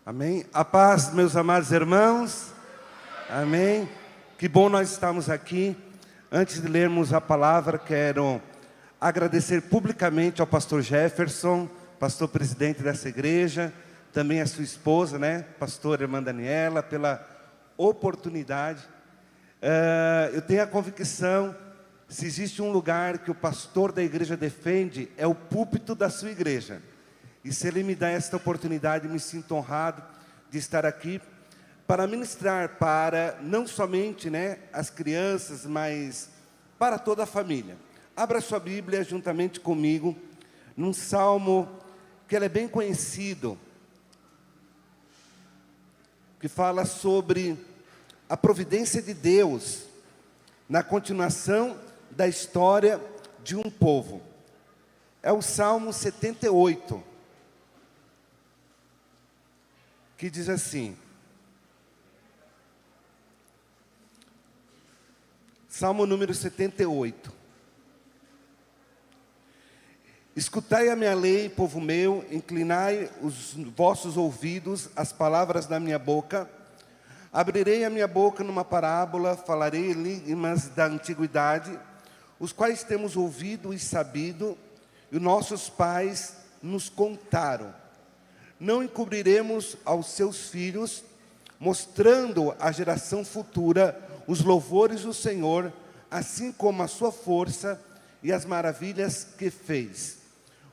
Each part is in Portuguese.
Amém? A paz, meus amados irmãos. Amém? Que bom nós estamos aqui. Antes de lermos a palavra, quero agradecer publicamente ao pastor Jefferson, pastor presidente dessa igreja, também a sua esposa, né, pastora irmã Daniela, pela oportunidade. Eu tenho a convicção, se existe um lugar que o pastor da igreja defende, é o púlpito da sua igreja. E se ele me dá esta oportunidade, me sinto honrado de estar aqui para ministrar para não somente, as crianças, mas para toda a família. Abra sua Bíblia juntamente comigo, num salmo que ele é bem conhecido, que fala sobre a providência de Deus na continuação da história de um povo. É o Salmo 78. Que diz assim, Salmo número 78. Escutai a minha lei, povo meu, inclinai os vossos ouvidos às palavras da minha boca. Abrirei a minha boca numa parábola, falarei enigmas da antiguidade, os quais temos ouvido e sabido, e nossos pais nos contaram. Não encobriremos aos seus filhos, mostrando à geração futura os louvores do Senhor, assim como a sua força e as maravilhas que fez.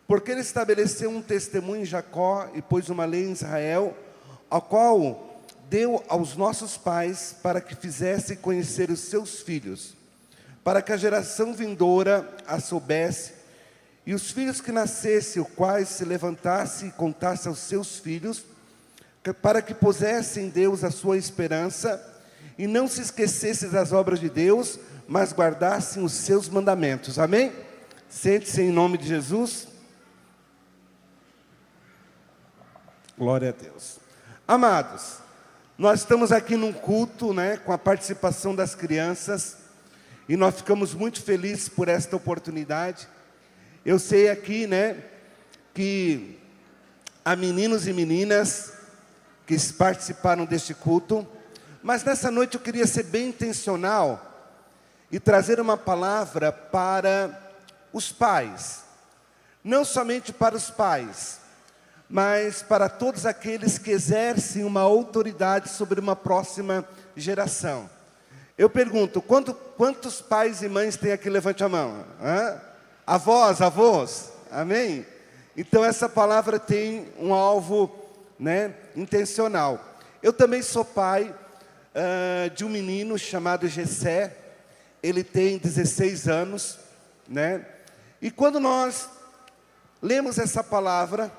Porque ele estabeleceu um testemunho em Jacó e pôs uma lei em Israel, ao qual deu aos nossos pais para que fizesse conhecer os seus filhos, para que a geração vindoura a soubesse, e os filhos que nascessem, os quais se levantasse e contasse aos seus filhos, para que pusessem em Deus a sua esperança, e não se esquecessem das obras de Deus, mas guardassem os seus mandamentos. Amém? Sente-se em nome de Jesus. Glória a Deus. Amados, nós estamos aqui num culto, com a participação das crianças, e nós ficamos muito felizes por esta oportunidade. Eu sei aqui, que há meninos e meninas que participaram deste culto, mas nessa noite eu queria ser bem intencional e trazer uma palavra para os pais. Não somente para os pais, mas para todos aqueles que exercem uma autoridade sobre uma próxima geração. Eu pergunto, quantos pais e mães tem aqui? Levante a mão. Avós, avós, amém? Então essa palavra tem um alvo, intencional. Eu também sou pai de um menino chamado Gessé. Ele tem 16 anos, E quando nós lemos essa palavra,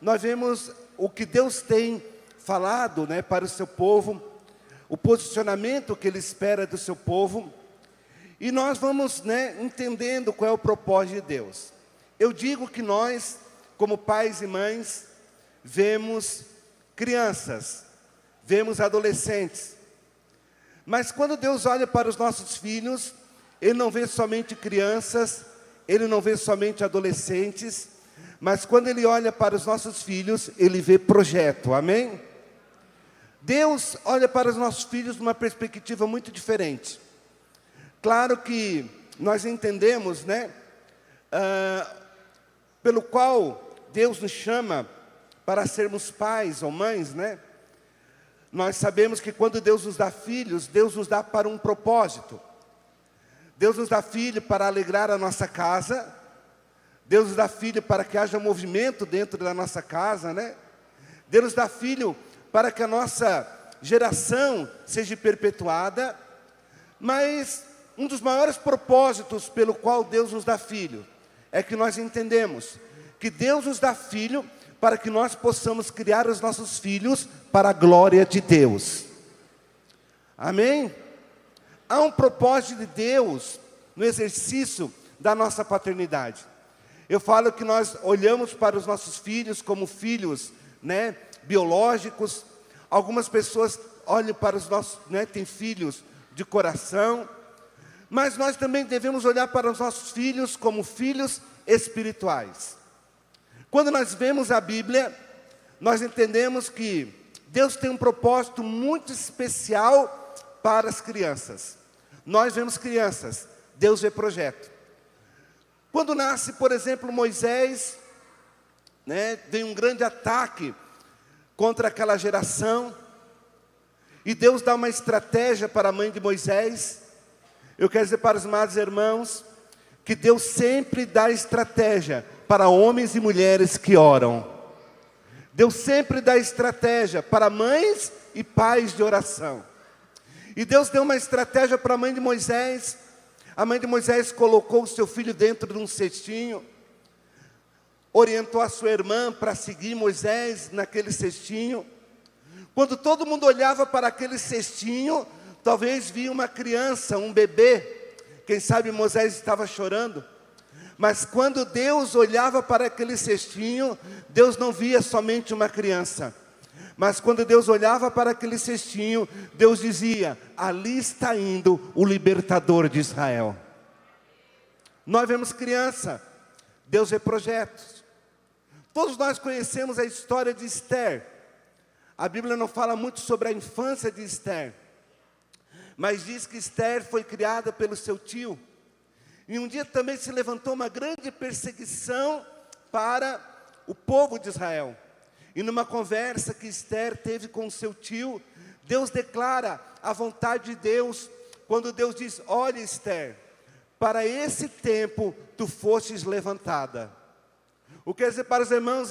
nós vemos o que Deus tem falado, para o seu povo, o posicionamento que Ele espera do seu povo. E nós vamos, entendendo qual é o propósito de Deus. Eu digo que nós, como pais e mães, vemos crianças, vemos adolescentes. Mas quando Deus olha para os nossos filhos, Ele não vê somente crianças, Ele não vê somente adolescentes, mas quando Ele olha para os nossos filhos, Ele vê projeto, amém? Deus olha para os nossos filhos numa perspectiva muito diferente. Claro que nós entendemos, pelo qual Deus nos chama para sermos pais ou mães, Nós sabemos que quando Deus nos dá filhos, Deus nos dá para um propósito. Deus nos dá filho para alegrar a nossa casa. Deus nos dá filho para que haja movimento dentro da nossa casa, Deus nos dá filho para que a nossa geração seja perpetuada. Mas um dos maiores propósitos pelo qual Deus nos dá filho é que nós entendemos que Deus nos dá filho para que nós possamos criar os nossos filhos para a glória de Deus. Amém? Há um propósito de Deus no exercício da nossa paternidade. Eu falo que nós olhamos para os nossos filhos como filhos, biológicos. Algumas pessoas olham para os nossos, têm filhos de coração. Mas nós também devemos olhar para os nossos filhos como filhos espirituais. Quando nós vemos a Bíblia, nós entendemos que Deus tem um propósito muito especial para as crianças. Nós vemos crianças, Deus vê projeto. Quando nasce, por exemplo, Moisés, vem um grande ataque contra aquela geração, e Deus dá uma estratégia para a mãe de Moisés. Eu quero dizer para os amados irmãos, que Deus sempre dá estratégia para homens e mulheres que oram. Deus sempre dá estratégia para mães e pais de oração. E Deus deu uma estratégia para a mãe de Moisés. A mãe de Moisés colocou o seu filho dentro de um cestinho, orientou a sua irmã para seguir Moisés naquele cestinho. Quando todo mundo olhava para aquele cestinho, talvez via uma criança, um bebê. Quem sabe Moisés estava chorando. Mas quando Deus olhava para aquele cestinho, Deus não via somente uma criança. Mas quando Deus olhava para aquele cestinho, Deus dizia: ali está indo o libertador de Israel. Nós vemos criança, Deus vê projetos. Todos nós conhecemos a história de Esther. A Bíblia não fala muito sobre a infância de Esther, mas diz que Esther foi criada pelo seu tio. E um dia também se levantou uma grande perseguição para o povo de Israel. E numa conversa que Esther teve com o seu tio, Deus declara a vontade de Deus, quando Deus diz: olha, Esther, para esse tempo tu fostes levantada. O que quer dizer para os irmãos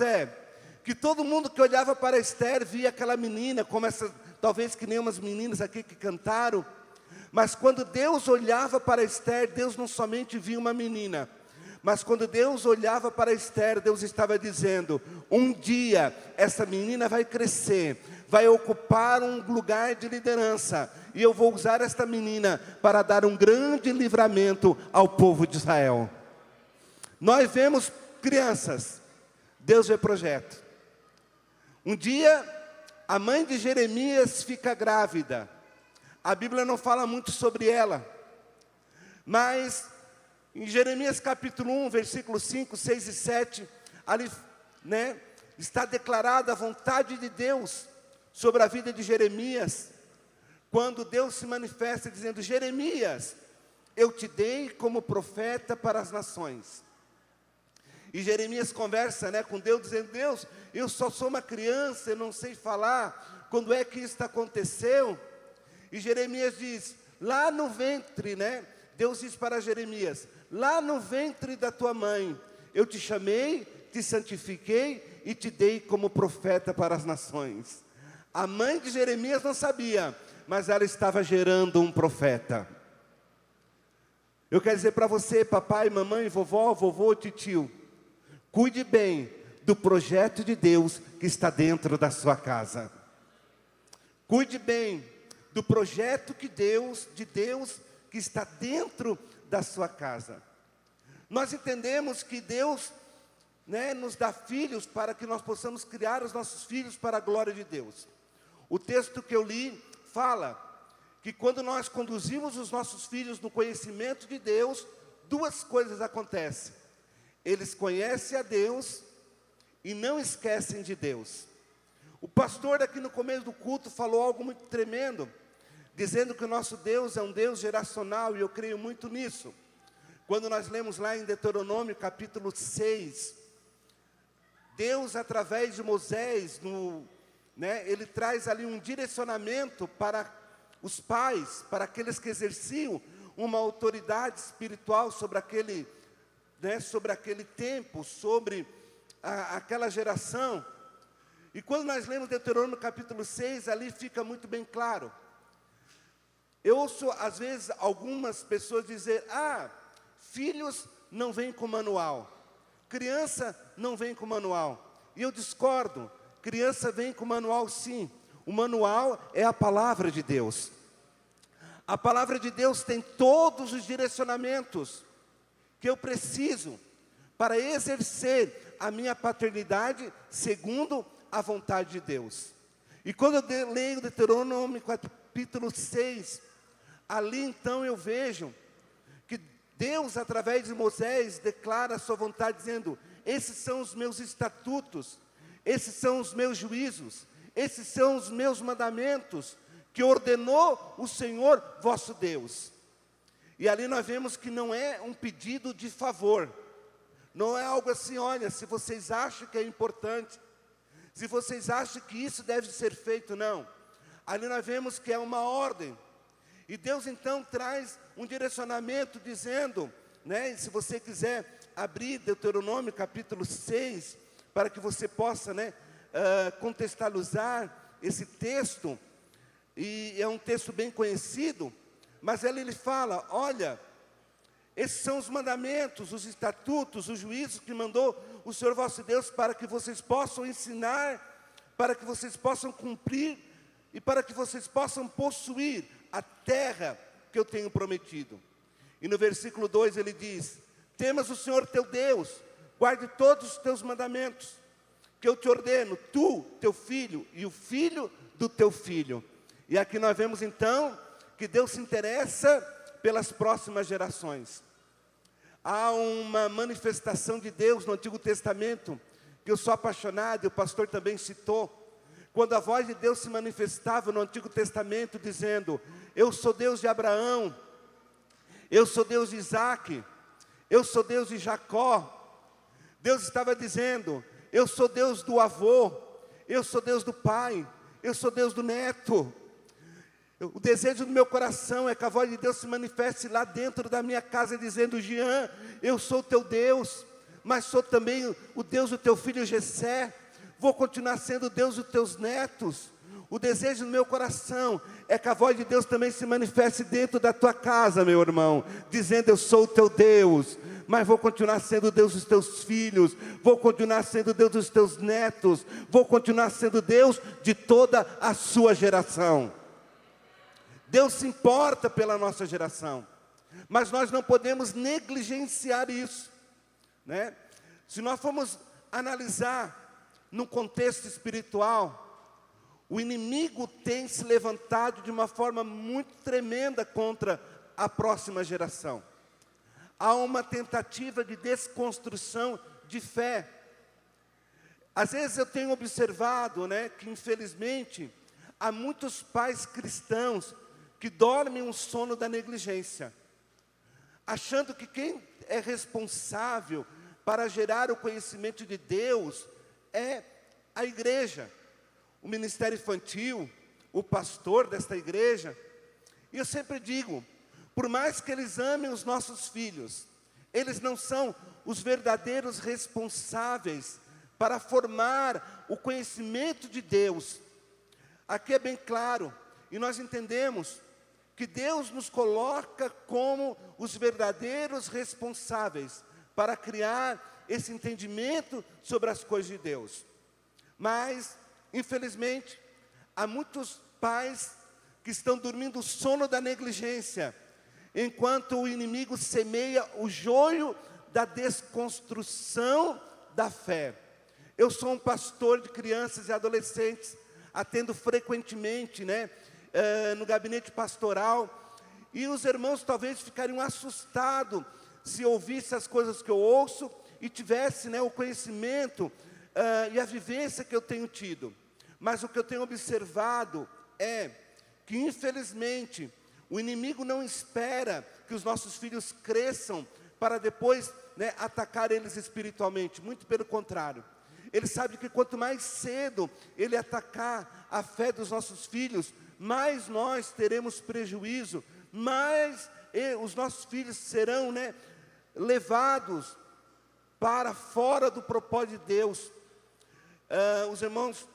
que todo mundo que olhava para Esther via aquela menina, como essa, talvez que nem umas meninas aqui que cantaram. Mas quando Deus olhava para Esther, Deus não somente via uma menina, mas quando Deus olhava para Esther, Deus estava dizendo: um dia essa menina vai crescer, vai ocupar um lugar de liderança, e eu vou usar esta menina para dar um grande livramento ao povo de Israel. Nós vemos crianças, Deus vê projeto. Um dia, a mãe de Jeremias fica grávida. A Bíblia não fala muito sobre ela, mas em Jeremias capítulo 1, versículos 5, 6 e 7, ali, está declarada a vontade de Deus sobre a vida de Jeremias, quando Deus se manifesta dizendo: Jeremias, eu te dei como profeta para as nações. E Jeremias conversa com Deus, dizendo: Deus, eu só sou uma criança, eu não sei falar, quando é que isso aconteceu? E Jeremias diz, lá no ventre, Deus diz para Jeremias: lá no ventre da tua mãe, eu te chamei, te santifiquei e te dei como profeta para as nações. A mãe de Jeremias não sabia, mas ela estava gerando um profeta. Eu quero dizer para você, papai, mamãe, vovó, vovô, titio, cuide bem do projeto de Deus que está dentro da sua casa. Cuide bem do projeto de Deus que está dentro da sua casa. Nós entendemos que Deus nos dá filhos para que nós possamos criar os nossos filhos para a glória de Deus. O texto que eu li fala que quando nós conduzimos os nossos filhos no conhecimento de Deus, duas coisas acontecem. Eles conhecem a Deus e não esquecem de Deus. O pastor aqui no começo do culto falou algo muito tremendo, dizendo que o nosso Deus é um Deus geracional, e eu creio muito nisso. Quando nós lemos lá em Deuteronômio capítulo 6, Deus através de Moisés, ele traz ali um direcionamento para os pais, para aqueles que exerciam uma autoridade espiritual sobre aquele tempo, sobre aquela geração. E quando nós lemos Deuteronômio capítulo 6, ali fica muito bem claro. Eu ouço às vezes algumas pessoas dizer: filhos não vêm com manual, criança não vem com manual. E eu discordo, criança vem com manual sim. O manual é a palavra de Deus. A palavra de Deus tem todos os direcionamentos que eu preciso para exercer a minha paternidade segundo a vontade de Deus. E quando eu leio Deuteronômio capítulo 6, ali então eu vejo que Deus, através de Moisés, declara a sua vontade, dizendo: esses são os meus estatutos, esses são os meus juízos, esses são os meus mandamentos, que ordenou o Senhor vosso Deus. E ali nós vemos que não é um pedido de favor. Não é algo assim, olha, se vocês acham que é importante, se vocês acham que isso deve ser feito, não. Ali nós vemos que é uma ordem. E Deus então traz um direcionamento dizendo, né, se você quiser abrir Deuteronômio capítulo 6, para que você possa, né, contextualizar esse texto, e é um texto bem conhecido, mas ele fala, olha, esses são os mandamentos, os estatutos, os juízos que mandou o Senhor vosso Deus para que vocês possam ensinar, para que vocês possam cumprir e para que vocês possam possuir a terra que eu tenho prometido. E no versículo 2 ele diz, temas o Senhor teu Deus, guarde todos os teus mandamentos, que eu te ordeno, tu, teu filho e o filho do teu filho. E aqui nós vemos então que Deus se interessa pelas próximas gerações. Há uma manifestação de Deus no Antigo Testamento, que eu sou apaixonado, e o pastor também citou, quando a voz de Deus se manifestava no Antigo Testamento, dizendo, eu sou Deus de Abraão, eu sou Deus de Isaac, eu sou Deus de Jacó. Deus estava dizendo, eu sou Deus do avô, eu sou Deus do pai, eu sou Deus do neto. O desejo do meu coração é que a voz de Deus se manifeste lá dentro da minha casa, dizendo, Jean, eu sou teu Deus, mas sou também o Deus do teu filho Jessé, vou continuar sendo o Deus dos teus netos. O desejo do meu coração é que a voz de Deus também se manifeste dentro da tua casa, meu irmão, dizendo, eu sou o teu Deus, mas vou continuar sendo o Deus dos teus filhos, vou continuar sendo o Deus dos teus netos, vou continuar sendo Deus de toda a sua geração. Deus se importa pela nossa geração, mas nós não podemos negligenciar isso, né? Se nós formos analisar num contexto espiritual, o inimigo tem se levantado de uma forma muito tremenda contra a próxima geração. Há uma tentativa de desconstrução de fé. Às vezes eu tenho observado, né, que infelizmente há muitos pais cristãos que dormem um sono da negligência, achando que quem é responsável para gerar o conhecimento de Deus é a igreja, o ministério infantil, o pastor desta igreja. E eu sempre digo, por mais que eles amem os nossos filhos, eles não são os verdadeiros responsáveis para formar o conhecimento de Deus. Aqui é bem claro, e nós entendemos que Deus nos coloca como os verdadeiros responsáveis para criar esse entendimento sobre as coisas de Deus. Mas, infelizmente, há muitos pais que estão dormindo o sono da negligência, enquanto o inimigo semeia o joio da desconstrução da fé. Eu sou um pastor de crianças e adolescentes, atendo frequentemente, né, no gabinete pastoral, e os irmãos talvez ficariam assustados se ouvissem as coisas que eu ouço e tivesse, né, o conhecimento e a vivência que eu tenho tido. Mas o que eu tenho observado é que, infelizmente, o inimigo não espera que os nossos filhos cresçam para depois, né, atacar eles espiritualmente. Muito pelo contrário. Ele sabe que quanto mais cedo ele atacar a fé dos nossos filhos, mais nós teremos prejuízo, mais os nossos filhos serão, né, levados para fora do propósito de Deus. Os irmãos,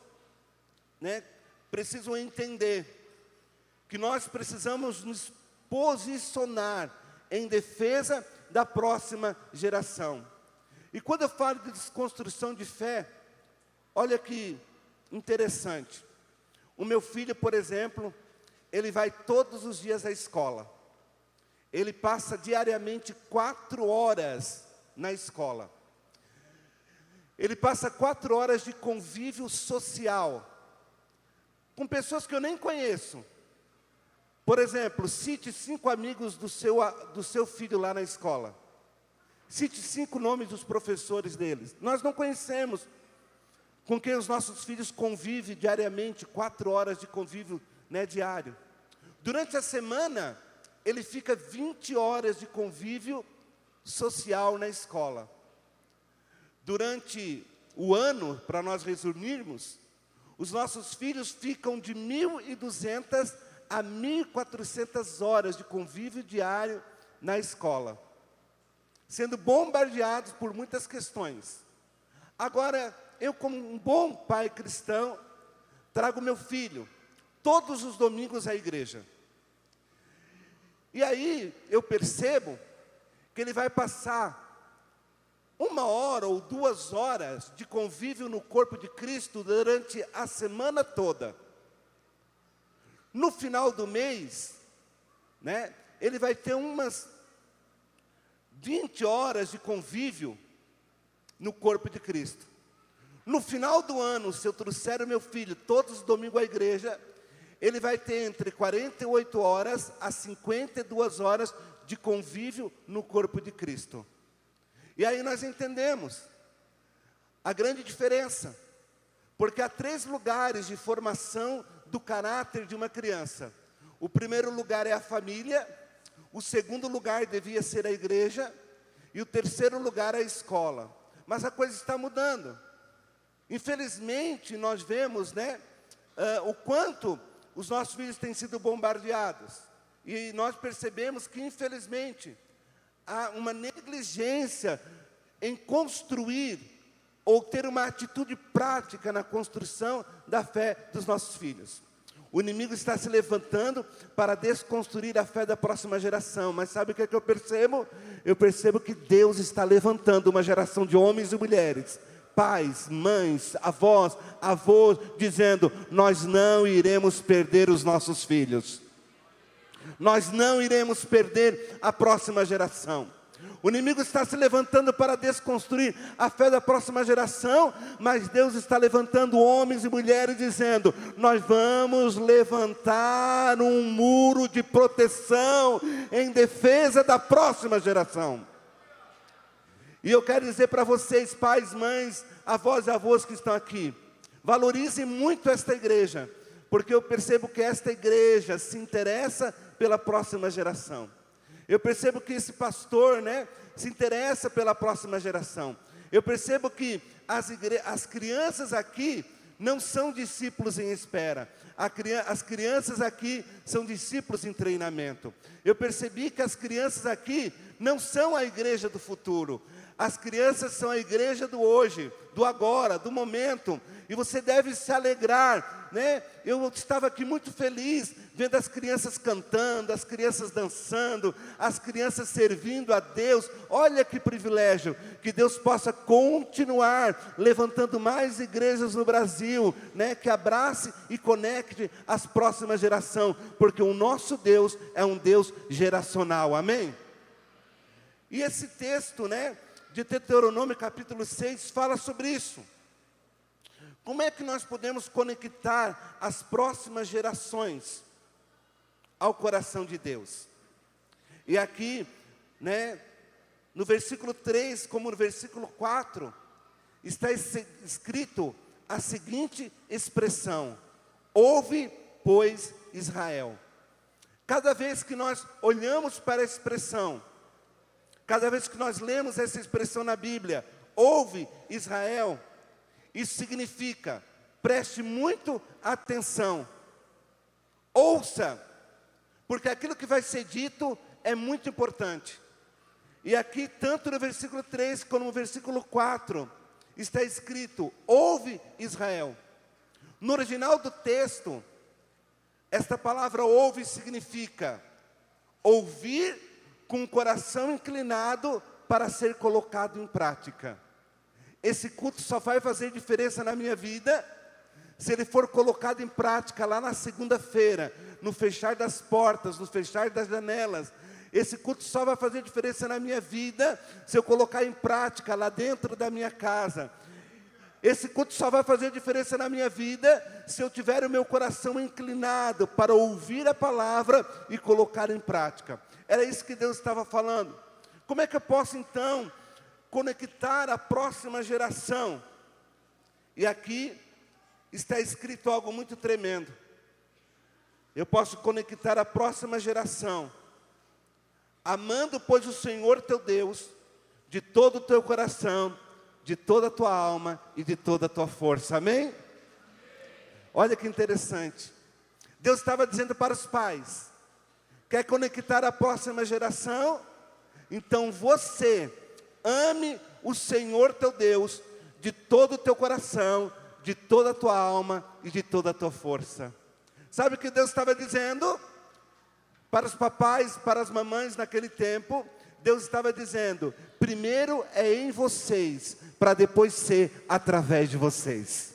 né, precisam entender que nós precisamos nos posicionar em defesa da próxima geração. E quando eu falo de desconstrução de fé, olha que interessante. O meu filho, por exemplo, ele vai todos os dias à escola. Ele passa diariamente 4 horas na escola. Ele passa 4 horas de convívio social com pessoas que eu nem conheço. Por exemplo, cite 5 amigos do seu filho lá na escola. Cite 5 nomes dos professores deles. Nós não conhecemos. com quem os nossos filhos convivem diariamente, 4 horas de convívio, né, diário. Durante a semana, ele fica 20 horas de convívio social na escola. Durante o ano, para nós resumirmos, os nossos filhos ficam de 1.200 a 1.400 horas de convívio diário na escola, sendo bombardeados por muitas questões. Agora, eu como um bom pai cristão, trago meu filho todos os domingos à igreja. E aí eu percebo que ele vai passar 1 hora ou 2 horas de convívio no corpo de Cristo durante a semana toda. No final do mês, né, ele vai ter umas 20 horas de convívio no corpo de Cristo. No final do ano, se eu trouxer o meu filho todos os domingos à igreja, ele vai ter entre 48 horas a 52 horas de convívio no corpo de Cristo. E aí nós entendemos a grande diferença, porque há 3 lugares de formação do caráter de uma criança. O primeiro lugar é a família, o segundo lugar devia ser a igreja, e o terceiro lugar é a escola. Mas a coisa está mudando. Infelizmente, nós vemos, né, o quanto os nossos filhos têm sido bombardeados. E nós percebemos que, infelizmente, há uma negligência em construir ou ter uma atitude prática na construção da fé dos nossos filhos. O inimigo está se levantando para desconstruir a fé da próxima geração. Mas sabe o que é que eu percebo? Eu percebo que Deus está levantando uma geração de homens e mulheres, pais, mães, avós, dizendo: nós não iremos perder os nossos filhos. Nós não iremos perder a próxima geração. O inimigo está se levantando para desconstruir a fé da próxima geração, mas Deus está levantando homens e mulheres dizendo: nós vamos levantar um muro de proteção em defesa da próxima geração. E eu quero dizer para vocês, pais, mães, avós e avós que estão aqui, valorizem muito esta igreja, porque eu percebo que esta igreja se interessa pela próxima geração. Eu percebo que esse pastor, né, se interessa pela próxima geração. Eu percebo que as crianças aqui não são discípulos em espera. As crianças aqui são discípulos em treinamento. Eu percebi que as crianças aqui não são a igreja do futuro. As crianças são a igreja do hoje, do agora, do momento. E você deve se alegrar, né? Eu estava aqui muito feliz, vendo as crianças cantando, as crianças dançando, as crianças servindo a Deus. Olha que privilégio, que Deus possa continuar levantando mais igrejas no Brasil, né? Que abrace e conecte as próximas gerações, porque o nosso Deus é um Deus geracional, amém? E esse texto, né, de Deuteronômio capítulo 6, fala sobre isso. Como é que nós podemos conectar as próximas gerações ao coração de Deus? E aqui, né, no versículo 3, como no versículo 4, está escrito a seguinte expressão: ouve, pois, Israel. Cada vez que nós olhamos para a expressão, cada vez que nós lemos essa expressão na Bíblia, ouve, Israel, isso significa: preste muito atenção, ouça, porque aquilo que vai ser dito é muito importante. E aqui, tanto no versículo 3 como no versículo 4, está escrito: ouve, Israel. No original do texto, esta palavra ouve significa ouvir com o coração inclinado para ser colocado em prática. Esse culto só vai fazer diferença na minha vida se ele for colocado em prática lá na segunda-feira, no fechar das portas, no fechar das janelas. Esse culto só vai fazer diferença na minha vida se eu colocar em prática lá dentro da minha casa. Esse culto só vai fazer diferença na minha vida se eu tiver o meu coração inclinado para ouvir a palavra e colocar em prática. Era isso que Deus estava falando. Como é que eu posso então conectar a próxima geração? E aqui está escrito algo muito tremendo. Eu posso conectar a próxima geração. Amando, pois, o Senhor teu Deus, de todo o teu coração, de toda a tua alma e de toda a tua força. Amém? Olha que interessante. Deus estava dizendo para os pais: quer conectar a próxima geração? Então você ame o Senhor teu Deus de todo o teu coração, de toda a tua alma e de toda a tua força. Sabe o que Deus estava dizendo? Para os papais, para as mamães naquele tempo, Deus estava dizendo: primeiro é em vocês, para depois ser através de vocês.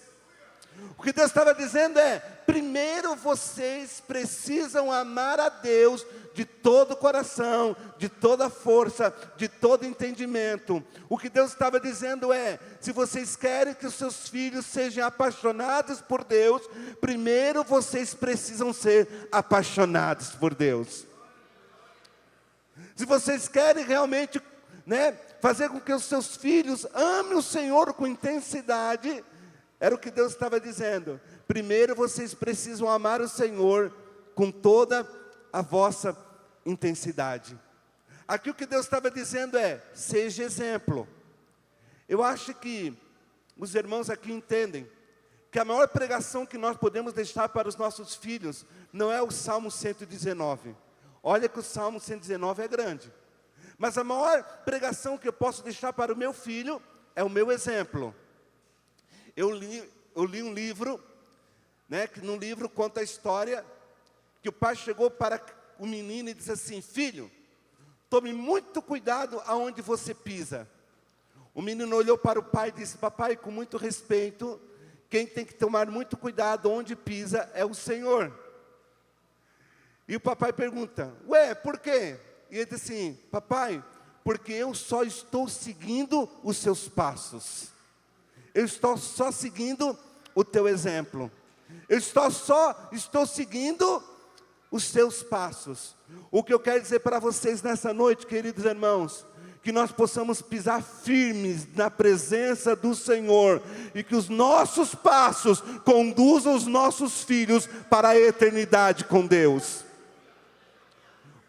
O que Deus estava dizendo é: primeiro vocês precisam amar a Deus de todo o coração, de toda a força, de todo entendimento. O que Deus estava dizendo é: se vocês querem que os seus filhos sejam apaixonados por Deus, primeiro vocês precisam ser apaixonados por Deus. Se vocês querem realmente, fazer com que os seus filhos amem o Senhor com intensidade, era o que Deus estava dizendo: primeiro vocês precisam amar o Senhor com toda a vossa intensidade. Aqui o que Deus estava dizendo é: seja exemplo. Eu acho que os irmãos aqui entendem que a maior pregação que nós podemos deixar para os nossos filhos não é o Salmo 119. Olha que o Salmo 119 é grande, mas a maior pregação que eu posso deixar para o meu filho é o meu exemplo. Eu li um livro, que no livro conta a história que o pai chegou para o menino e disse assim: filho, tome muito cuidado aonde você pisa. O menino olhou para o pai e disse: papai, com muito respeito, quem tem que tomar muito cuidado onde pisa é o Senhor. E o papai pergunta: ué, por quê? E ele disse assim: papai, porque eu só estou seguindo os seus passos. Eu estou só seguindo o teu exemplo. Eu estou seguindo os seus passos. O que eu quero dizer para vocês nessa noite, queridos irmãos, que nós possamos pisar firmes na presença do Senhor e que os nossos passos conduzam os nossos filhos para a eternidade com Deus.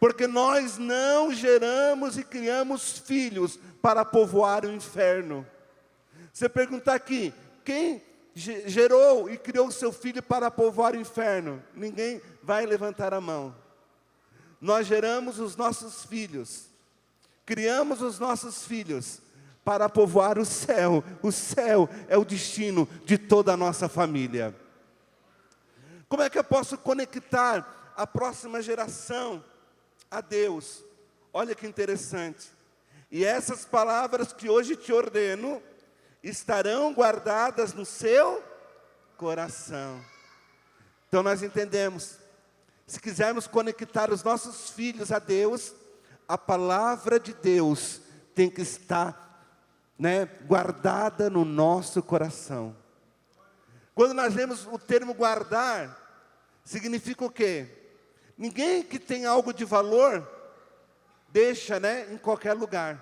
Porque nós não geramos e criamos filhos para povoar o inferno. Você perguntar aqui, quem gerou e criou seu filho para povoar o inferno? Ninguém vai levantar a mão. Nós geramos os nossos filhos, criamos os nossos filhos para povoar o céu. O céu é o destino de toda a nossa família. Como é que eu posso conectar a próxima geração a Deus? Olha que interessante. E essas palavras que hoje te ordeno estarão guardadas no seu coração. Então nós entendemos, se quisermos conectar os nossos filhos a Deus, a palavra de Deus tem que estar, guardada no nosso coração. Quando nós lemos o termo guardar, significa o quê? Ninguém que tem algo de valor deixa, em qualquer lugar.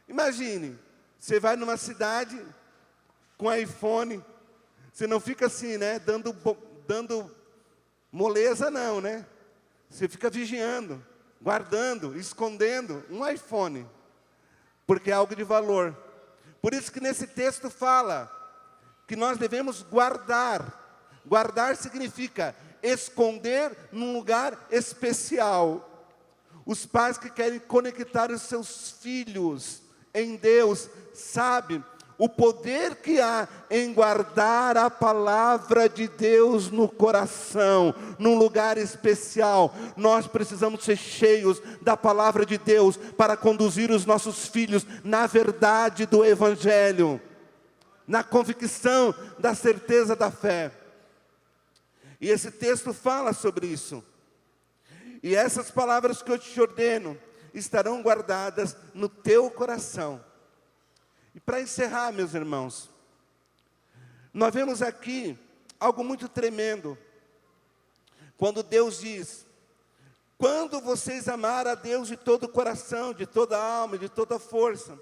Imagine, você vai numa cidade com iPhone, você não fica assim, dando moleza não, Você fica vigiando, guardando, escondendo um iPhone, porque é algo de valor. Por isso que nesse texto fala que nós devemos guardar. Guardar significa esconder num lugar especial. Os pais que querem conectar os seus filhos em Deus, sabe o poder que há em guardar a palavra de Deus no coração, num lugar especial. Nós precisamos ser cheios da palavra de Deus para conduzir os nossos filhos na verdade do Evangelho, na convicção da certeza da fé. E esse texto fala sobre isso. E essas palavras que eu te ordeno estarão guardadas no teu coração. E para encerrar, meus irmãos, nós vemos aqui algo muito tremendo. Quando Deus diz: quando vocês amarem a Deus de todo o coração, de toda a alma, de toda a força,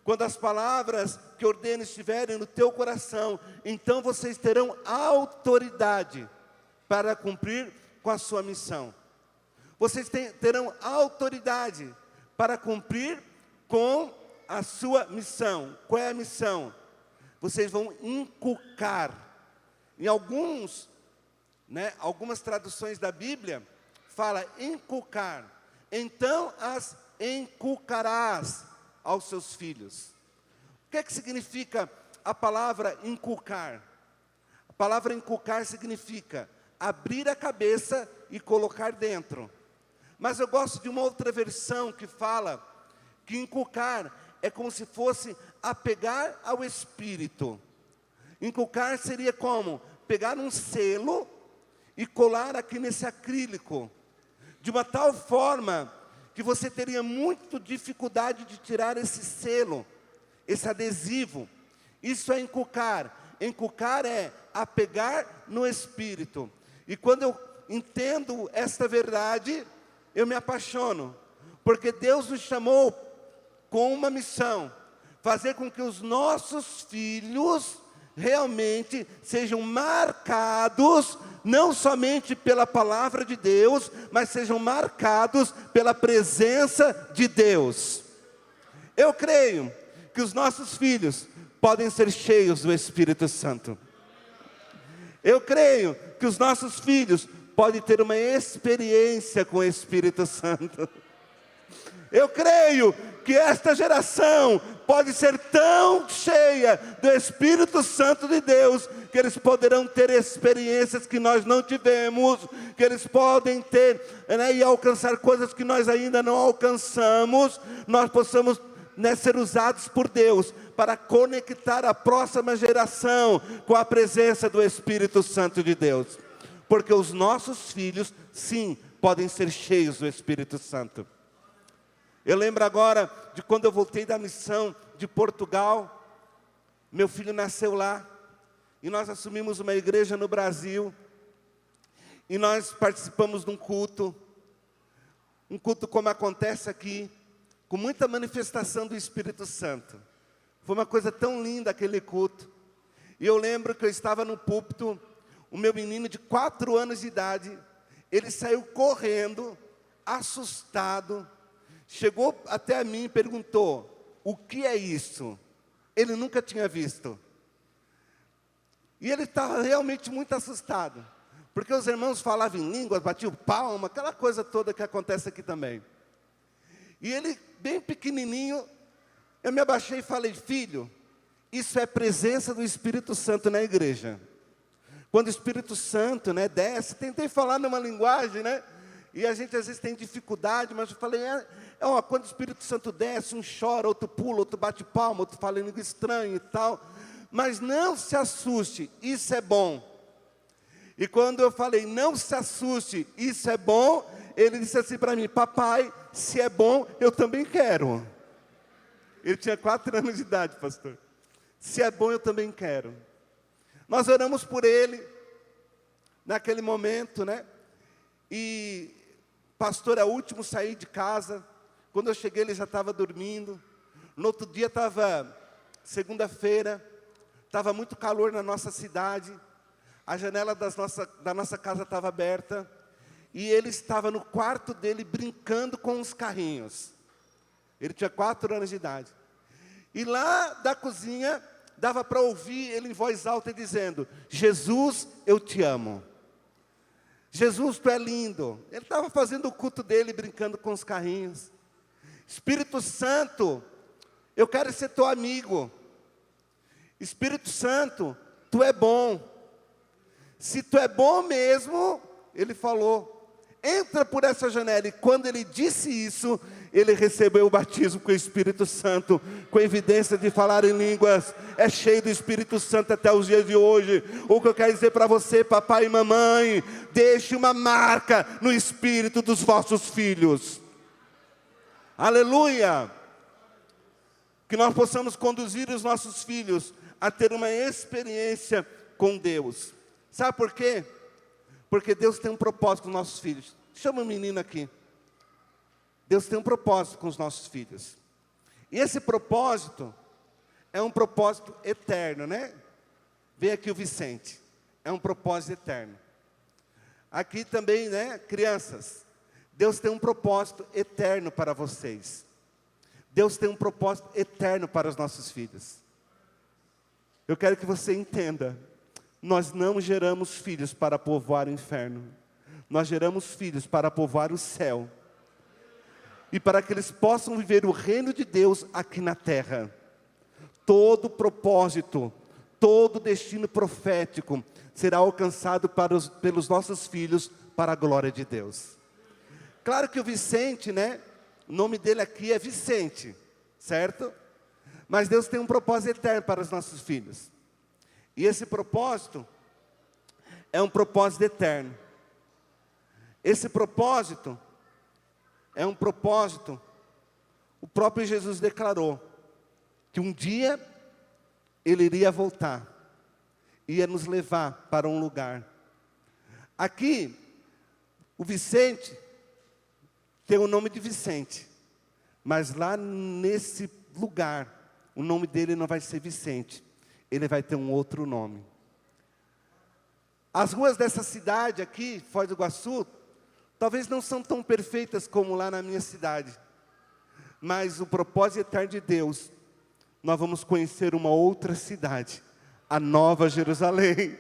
Quando as palavras que ordeno estiverem no teu coração, então vocês terão autoridade para cumprir com a sua missão. Vocês terão autoridade para cumprir com a sua missão. Qual é a missão? Vocês vão inculcar. Em algumas traduções da Bíblia, fala inculcar. Então as inculcarás aos seus filhos. O que é que significa a palavra inculcar? A palavra inculcar significa abrir a cabeça e colocar dentro. Mas eu gosto de uma outra versão que fala que inculcar é como se fosse apegar ao Espírito. Inculcar seria como pegar um selo e colar aqui nesse acrílico, de uma tal forma que você teria muita dificuldade de tirar esse selo, esse adesivo. Isso é inculcar. Inculcar é apegar no Espírito. E quando eu entendo esta verdade, eu me apaixono, porque Deus nos chamou com uma missão, fazer com que os nossos filhos realmente sejam marcados, não somente pela palavra de Deus, mas sejam marcados pela presença de Deus. Eu creio que os nossos filhos podem ser cheios do Espírito Santo. Eu creio que os nossos filhos podem ter uma experiência com o Espírito Santo. Eu creio que esta geração pode ser tão cheia do Espírito Santo de Deus, que eles poderão ter experiências que nós não tivemos, que eles podem ter, e alcançar coisas que nós ainda não alcançamos, nós possamos ser usados por Deus, para conectar a próxima geração com a presença do Espírito Santo de Deus. Porque os nossos filhos, sim, podem ser cheios do Espírito Santo. Eu lembro agora de quando eu voltei da missão de Portugal, meu filho nasceu lá, e nós assumimos uma igreja no Brasil, e nós participamos de um culto como acontece aqui, com muita manifestação do Espírito Santo. Foi uma coisa tão linda aquele culto. E eu lembro que eu estava no púlpito, o meu menino de 4 anos de idade, ele saiu correndo, assustado, chegou até mim e perguntou: o que é isso? Ele nunca tinha visto. E ele estava realmente muito assustado, porque os irmãos falavam em línguas, batiam palma, aquela coisa toda que acontece aqui também. E ele, bem pequenininho, eu me abaixei e falei: filho, isso é presença do Espírito Santo na igreja. Quando o Espírito Santo, desce, tentei falar numa linguagem, e a gente às vezes tem dificuldade, mas eu falei, quando o Espírito Santo desce, um chora, outro pula, outro bate palma, outro fala em língua estranha e tal. Mas não se assuste, isso é bom. E quando eu falei, não se assuste, isso é bom, ele disse assim para mim: papai, se é bom, eu também quero. Ele tinha 4 anos de idade, pastor. Se é bom, eu também quero. Nós oramos por ele, naquele momento, e pastor é o último a sair de casa. Quando eu cheguei, ele já estava dormindo. No outro dia, segunda-feira, estava muito calor na nossa cidade. A janela da nossa casa estava aberta. E ele estava no quarto dele brincando com os carrinhos. Ele tinha 4 anos de idade. E lá da cozinha, dava para ouvir ele em voz alta dizendo: Jesus, eu te amo. Jesus, tu é lindo. Ele estava fazendo o culto dele, brincando com os carrinhos. Espírito Santo, eu quero ser teu amigo. Espírito Santo, tu é bom. Se tu é bom mesmo, ele falou, entra por essa janela. E quando ele disse isso, ele recebeu o batismo com o Espírito Santo, com evidência de falar em línguas. É cheio do Espírito Santo até os dias de hoje. O que eu quero dizer para você, papai e mamãe: deixe uma marca no espírito dos vossos filhos. Aleluia! Que nós possamos conduzir os nossos filhos a ter uma experiência com Deus. Sabe por quê? Porque Deus tem um propósito com os nossos filhos. Chama o menino aqui. Deus tem um propósito com os nossos filhos. E esse propósito é um propósito eterno, né? Vem aqui o Vicente. É um propósito eterno. Aqui também, né, crianças. Deus tem um propósito eterno para vocês. Deus tem um propósito eterno para os nossos filhos. Eu quero que você entenda. Nós não geramos filhos para povoar o inferno. Nós geramos filhos para povoar o céu. E para que eles possam viver o reino de Deus aqui na terra. Todo propósito, todo destino profético será alcançado pelos nossos filhos para a glória de Deus. Claro que o Vicente, né? O nome dele aqui é Vicente, certo? Mas Deus tem um propósito eterno para os nossos filhos. E esse propósito é um propósito eterno. Esse propósito é um propósito, o próprio Jesus declarou, que um dia Ele iria voltar, ia nos levar para um lugar. Aqui, o Vicente tem o nome de Vicente, mas lá nesse lugar, o nome dele não vai ser Vicente, ele vai ter um outro nome. As ruas dessa cidade aqui, Foz do Iguaçu, talvez não são tão perfeitas como lá na minha cidade, mas o propósito eterno de Deus, nós vamos conhecer uma outra cidade, a Nova Jerusalém.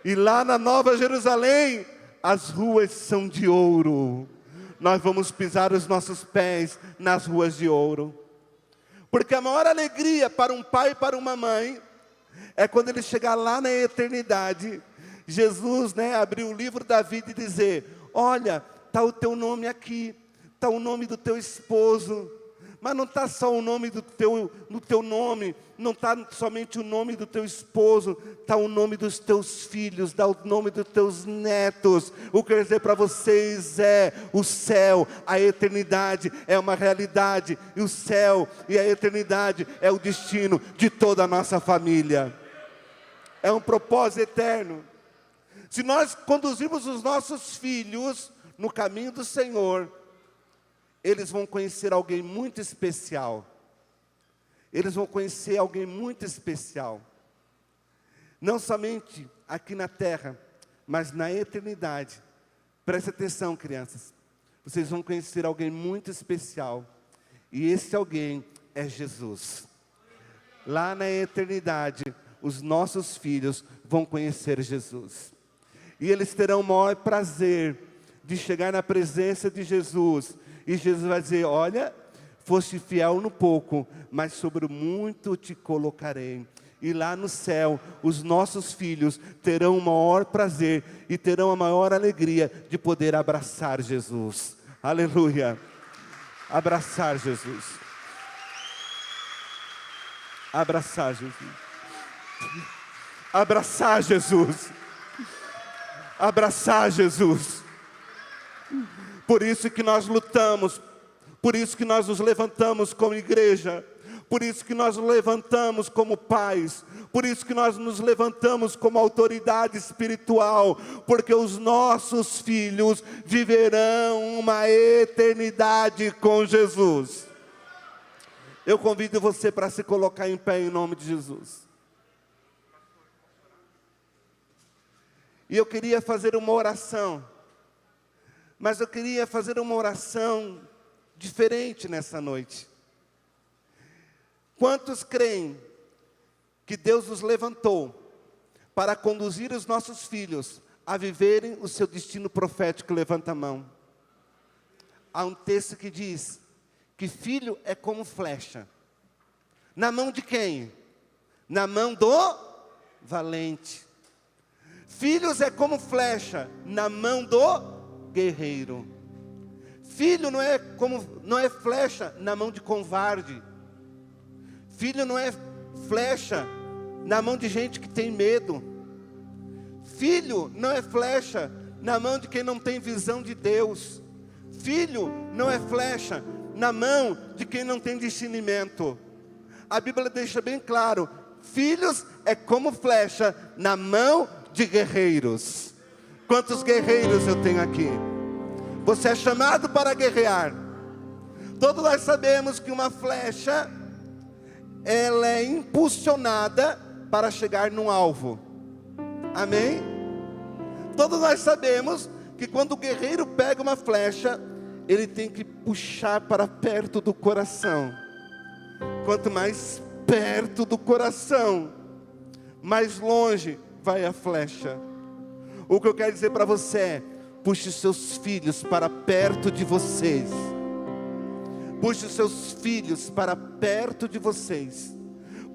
E lá na Nova Jerusalém, as ruas são de ouro. Nós vamos pisar os nossos pés nas ruas de ouro. Porque a maior alegria para um pai e para uma mãe é quando ele chegar lá na eternidade, Jesus, né, abrir o livro da vida e dizer: olha, está o teu nome aqui, está o nome do teu esposo, mas não está só o nome no teu nome, não está somente o nome do teu esposo, está o nome dos teus filhos, está o nome dos teus netos. O que eu quero dizer para vocês é, o céu, a eternidade é uma realidade, e o céu e a eternidade é o destino de toda a nossa família. É um propósito eterno. Se nós conduzirmos os nossos filhos no caminho do Senhor, eles vão conhecer alguém muito especial. Eles vão conhecer alguém muito especial. Não somente aqui na terra, mas na eternidade. Preste atenção, crianças. Vocês vão conhecer alguém muito especial. E esse alguém é Jesus. Lá na eternidade, os nossos filhos vão conhecer Jesus. E eles terão o maior prazer de chegar na presença de Jesus. E Jesus vai dizer: olha, foste fiel no pouco, mas sobre o muito te colocarei. E lá no céu, os nossos filhos terão o maior prazer e terão a maior alegria de poder abraçar Jesus. Aleluia! Abraçar Jesus. Abraçar Jesus. Abraçar Jesus. Abraçar Jesus. Por isso que nós lutamos, por isso que nós nos levantamos como igreja, por isso que nós nos levantamos como pais, por isso que nós nos levantamos como autoridade espiritual, porque os nossos filhos viverão uma eternidade com Jesus. Eu convido você para se colocar em pé em nome de Jesus. E eu queria fazer uma oração, mas eu queria fazer uma oração diferente nessa noite. Quantos creem que Deus nos levantou para conduzir os nossos filhos a viverem o seu destino profético? Levanta a mão. Há um texto que diz que filho é como flecha. Na mão de quem? Na mão do valente. Filhos é como flecha na mão do guerreiro. Filho não é flecha na mão de covarde. Filho não é flecha na mão de gente que tem medo. Filho não é flecha na mão de quem não tem visão de Deus. Filho não é flecha na mão de quem não tem discernimento. A Bíblia deixa bem claro: filhos é como flecha na mão de guerreiros. Quantos guerreiros eu tenho aqui? Você é chamado para guerrear. Todos nós sabemos que uma flecha, ela é impulsionada para chegar no alvo. Amém? Todos nós sabemos que quando o guerreiro pega uma flecha, ele tem que puxar para perto do coração. Quanto mais perto do coração, mais longe vai a flecha. O que eu quero dizer para você é: puxe os seus filhos para perto de vocês. Puxe os seus filhos para perto de vocês.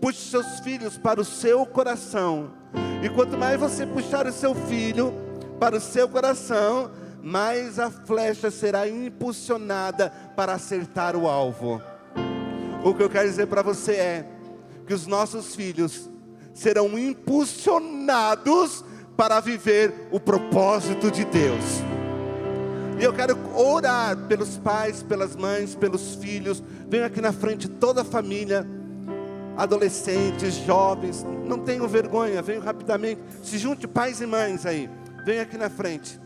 Puxe os seus filhos para o seu coração. E quanto mais você puxar o seu filho para o seu coração, mais a flecha será impulsionada para acertar o alvo. O que eu quero dizer para você é que os nossos filhos serão impulsionados para viver o propósito de Deus. E eu quero orar pelos pais, pelas mães, pelos filhos. Venham aqui na frente toda a família, adolescentes, jovens. Não tenham vergonha, venham rapidamente. Se junte pais e mães aí. Venham aqui na frente.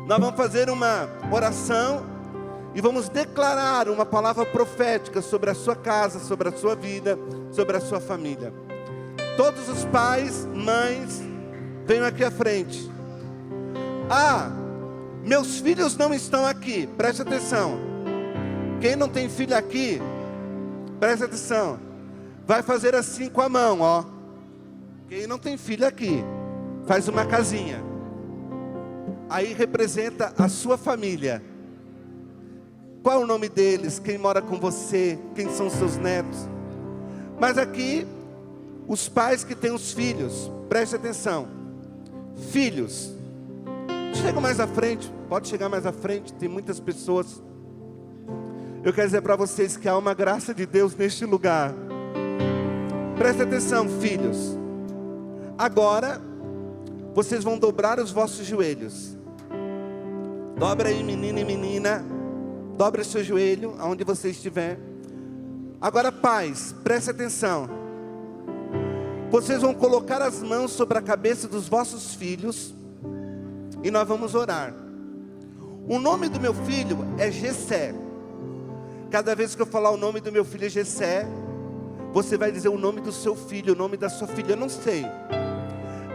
Nós vamos fazer uma oração e vamos declarar uma palavra profética sobre a sua casa, sobre a sua vida, sobre a sua família. Todos os pais, mães, venham aqui à frente. Meus filhos não estão aqui, preste atenção. Quem não tem filho aqui, preste atenção. Vai fazer assim com a mão, ó. Quem não tem filho aqui, faz uma casinha. Aí representa a sua família. Qual é o nome deles? Quem mora com você? Quem são seus netos? Mas aqui, os pais que têm os filhos, preste atenção. Filhos, chega mais à frente, pode chegar mais à frente, tem muitas pessoas. Eu quero dizer para vocês que há uma graça de Deus neste lugar. Preste atenção, filhos. Agora, vocês vão dobrar os vossos joelhos. Dobra aí, menino e menina. Dobra seu joelho, aonde você estiver. Agora, pais, preste atenção. Vocês vão colocar as mãos sobre a cabeça dos vossos filhos e nós vamos orar. O nome do meu filho é Gessé. Cada vez que eu falar o nome do meu filho é Gessé, você vai dizer o nome do seu filho, o nome da sua filha, eu não sei.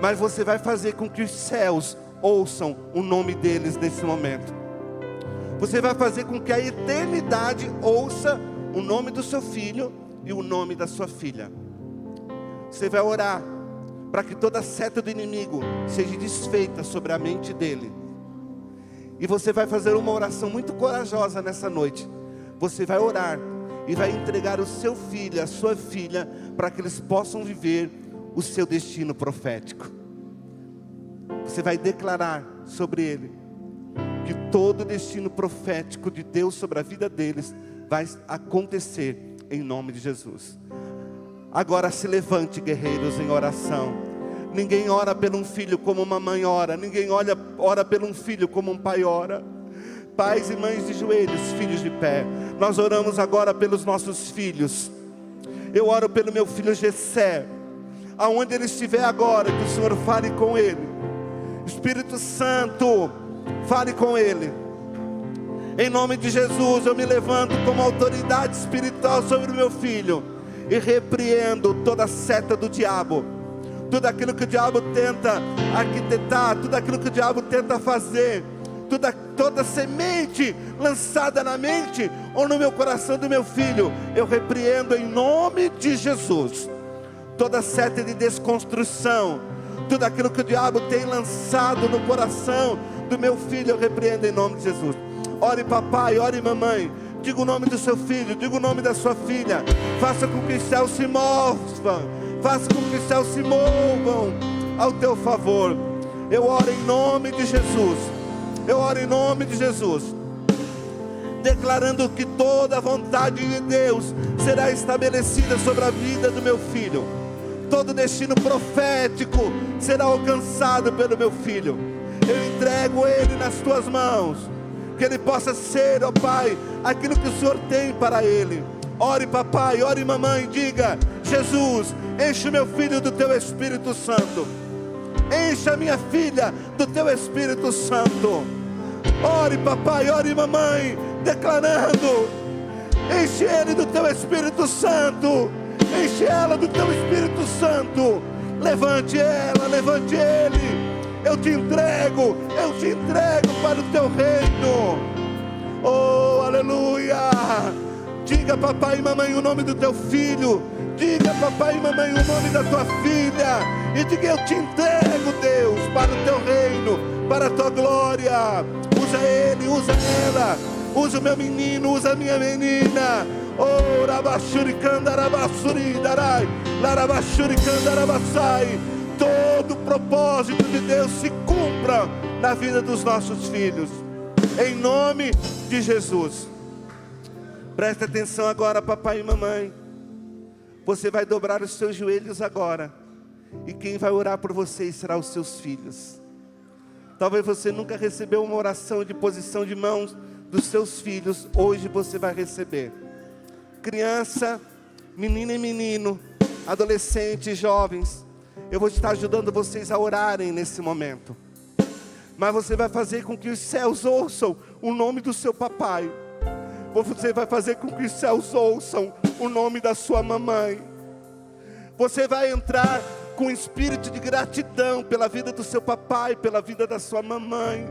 Mas você vai fazer com que os céus ouçam o nome deles nesse momento. Você vai fazer com que a eternidade ouça o nome do seu filho e o nome da sua filha. Você vai orar para que toda seta do inimigo seja desfeita sobre a mente dele. E você vai fazer uma oração muito corajosa nessa noite. Você vai orar e vai entregar o seu filho, a sua filha, para que eles possam viver o seu destino profético. Você vai declarar sobre ele que todo o destino profético de Deus sobre a vida deles vai acontecer em nome de Jesus. Agora se levante, guerreiros, em oração. Ninguém ora por um filho como uma mãe ora. Ninguém ora por um filho como um pai ora. Pais e mães de joelhos, filhos de pé. Nós oramos agora pelos nossos filhos. Eu oro pelo meu filho Gessé. Aonde ele estiver agora, que o Senhor fale com ele. Espírito Santo, fale com ele. Em nome de Jesus, eu me levanto como autoridade espiritual sobre o meu filho e repreendo toda seta do diabo. Tudo aquilo que o diabo tenta arquitetar, tudo aquilo que o diabo tenta fazer, toda semente lançada na mente ou no meu coração do meu filho, eu repreendo em nome de Jesus. Toda seta de desconstrução, tudo aquilo que o diabo tem lançado no coração do meu filho, eu repreendo em nome de Jesus. Ore papai, ore mamãe, diga o nome do seu filho, diga o nome da sua filha. Faça com que os céus se movam, faça com que os céus se movam ao teu favor. Eu oro em nome de Jesus. Eu oro em nome de Jesus, declarando que toda a vontade de Deus será estabelecida sobre a vida do meu filho. Todo destino profético será alcançado pelo meu filho. Eu entrego ele nas tuas mãos, que ele possa ser, ó Pai, aquilo que o Senhor tem para ele. Ore papai, ore mamãe, diga: Jesus, enche o meu filho do teu Espírito Santo. Enche a minha filha do teu Espírito Santo. Ore papai, ore mamãe, declarando: enche ele do teu Espírito Santo, enche ela do teu Espírito Santo. Levante ela, levante ele. Eu te entrego para o teu reino. Oh, aleluia. Diga, papai e mamãe, o nome do teu filho. Diga, papai e mamãe, o nome da tua filha. E diga: eu te entrego, Deus, para o teu reino, para a tua glória. Usa ele, usa ela, usa o meu menino, usa a minha menina. Oh, rabashurikandarabassuri darai, larabashurikandarabassai. Todo o propósito de Deus se cumpra na vida dos nossos filhos, em nome de Jesus. Presta atenção agora, papai e mamãe. Você vai dobrar os seus joelhos agora, e quem vai orar por vocês será os seus filhos. Talvez você nunca recebeu uma oração de posição de mãos dos seus filhos. Hoje você vai receber. Criança, menina e menino, adolescentes, jovens, eu vou estar ajudando vocês a orarem nesse momento. Mas você vai fazer com que os céus ouçam o nome do seu papai. Você vai fazer com que os céus ouçam o nome da sua mamãe. Você vai entrar com um espírito de gratidão pela vida do seu papai, pela vida da sua mamãe.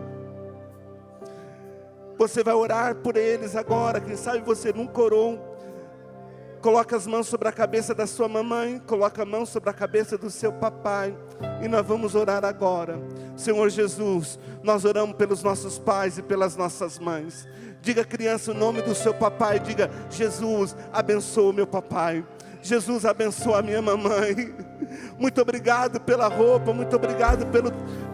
Você vai orar por eles agora. Quem sabe você nunca orou. Coloca as mãos sobre a cabeça da sua mamãe, coloca a mão sobre a cabeça do seu papai, e nós vamos orar agora. Senhor Jesus, nós oramos pelos nossos pais e pelas nossas mães. Diga, criança, o nome do seu papai. Diga: Jesus, abençoa o meu papai. Jesus, abençoa a minha mamãe. Muito obrigado pela roupa, muito obrigado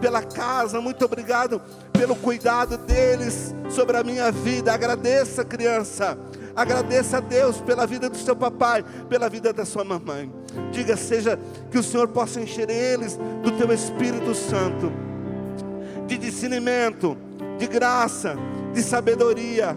pela casa, muito obrigado pelo cuidado deles sobre a minha vida. Agradeça, criança. Agradeça a Deus pela vida do seu papai, pela vida da sua mamãe. Diga: seja que o Senhor possa encher eles do teu Espírito Santo, de discernimento, de graça, de sabedoria.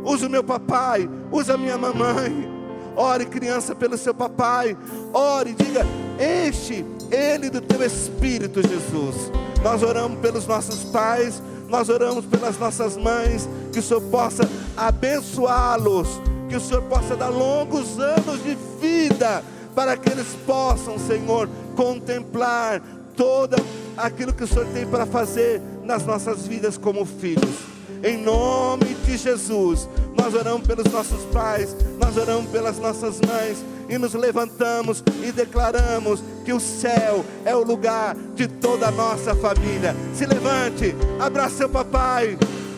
Usa o meu papai, usa a minha mamãe. Ore, criança, pelo seu papai. Ore, diga: enche ele do teu Espírito, Jesus. Nós oramos pelos nossos pais, nós oramos pelas nossas mães. Que o Senhor possa abençoá-los, que o Senhor possa dar longos anos de vida, para que eles possam, Senhor, contemplar todo aquilo que o Senhor tem para fazer nas nossas vidas como filhos. Em nome de Jesus, nós oramos pelos nossos pais, nós oramos pelas nossas mães, e nos levantamos e declaramos que o céu é o lugar de toda a nossa família. Se levante, abraça seu papai,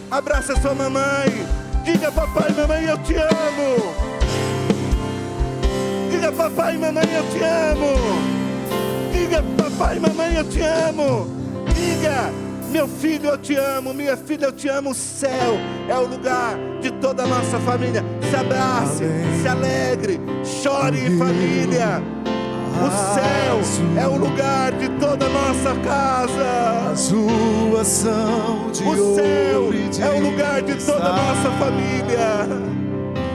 abraça sua mamãe. Diga: papai e mamãe, eu te amo. Diga: papai e mamãe, eu te amo. Diga: papai e mamãe, eu te amo. Diga: meu filho, eu te amo. Minha filha, eu te amo. O céu é o lugar de toda a nossa família. Se abrace, se alegre, chore em família. O céu é o lugar de toda a nossa casa. As ruas são de o céu ouro e de é o lugar de toda a nossa família.